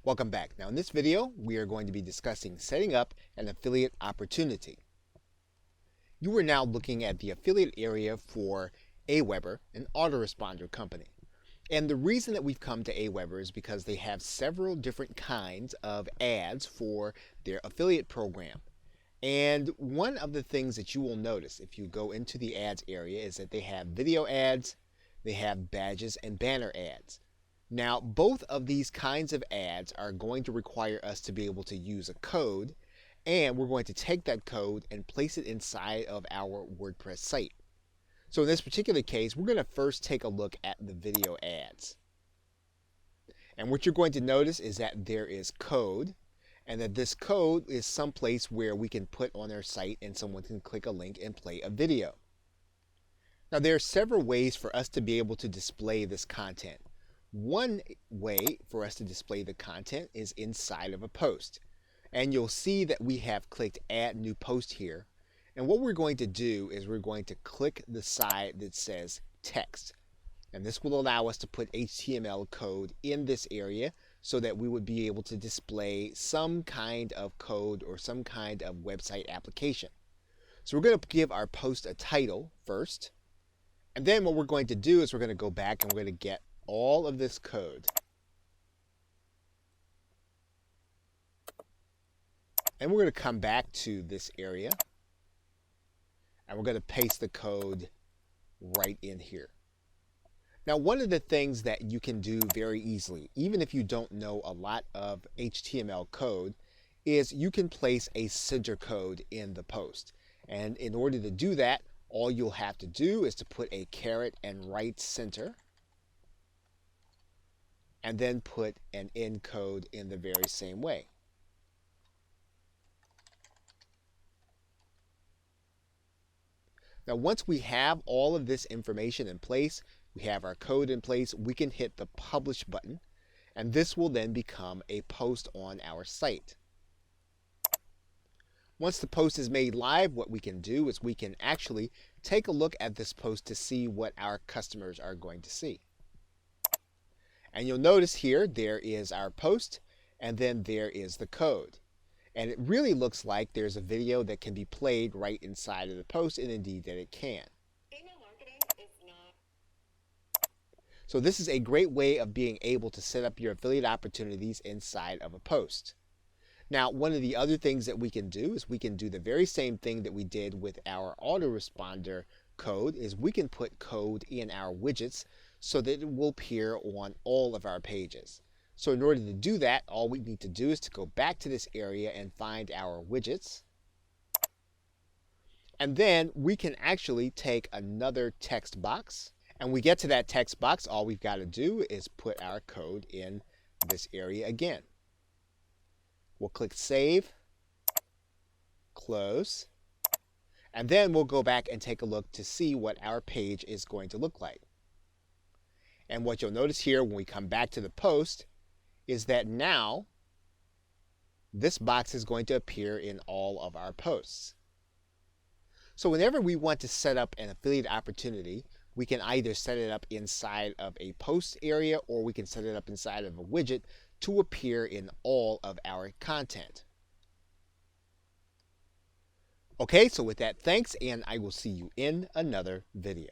Welcome back. Now in this video, we are going to be discussing setting up an affiliate opportunity. You are now looking at the affiliate area for AWeber, an autoresponder company. And the reason that we've come to AWeber is because they have several different kinds of ads for their affiliate program. And one of the things that you will notice if you go into the ads area is that they have video ads, they have badges and banner ads. Now, both of these kinds of ads are going to require us to be able to use a code, and we're going to take that code and place it inside of our WordPress site. So in this particular case, we're going to first take a look at the video ads. And what you're going to notice is that there is code, and that this code is someplace where we can put on our site and someone can click a link and play a video. Now, there are several ways for us to be able to display this content. One way for us to display the content is inside of a post. And you'll see that we have clicked Add New Post here. And what we're going to do is we're going to click the side that says Text. And this will allow us to put HTML code in this area so that we would be able to display some kind of code or some kind of website application. So we're going to give our post a title first. And then what we're going to do is we're going to go back and we're going to get all of this code. And we're going to come back to this area and we're going to paste the code right in here. Now, one of the things that you can do very easily, even if you don't know a lot of HTML code, is you can place a center code in the post. And in order to do that, all you'll have to do is to put a caret and right center, and then put an end code in the very same way. Now, once we have all of this information in place, we have our code in place, we can hit the Publish button, and this will then become a post on our site. Once the post is made live, what we can do is we can actually take a look at this post to see what our customers are going to see. And you'll notice here there is our post, and then there is the code. And it really looks like there's a video that can be played right inside of the post, and indeed that it can. Email marketing is not. So this is a great way of being able to set up your affiliate opportunities inside of a post. Now, one of the other things that we can do is we can do the very same thing that we did with our autoresponder code, is we can put code in our widgets so that it will appear on all of our pages. So in order to do that, all we need to do is to go back to this area and find our widgets. And then we can actually take another text box. And we get to that text box, all we've got to do is put our code in this area again. We'll click Save, Close, and then we'll go back and take a look to see what our page is going to look like. And what you'll notice here when we come back to the post is that now this box is going to appear in all of our posts. So whenever we want to set up an affiliate opportunity, we can either set it up inside of a post area or we can set it up inside of a widget to appear in all of our content. Okay, so with that, thanks, and I will see you in another video.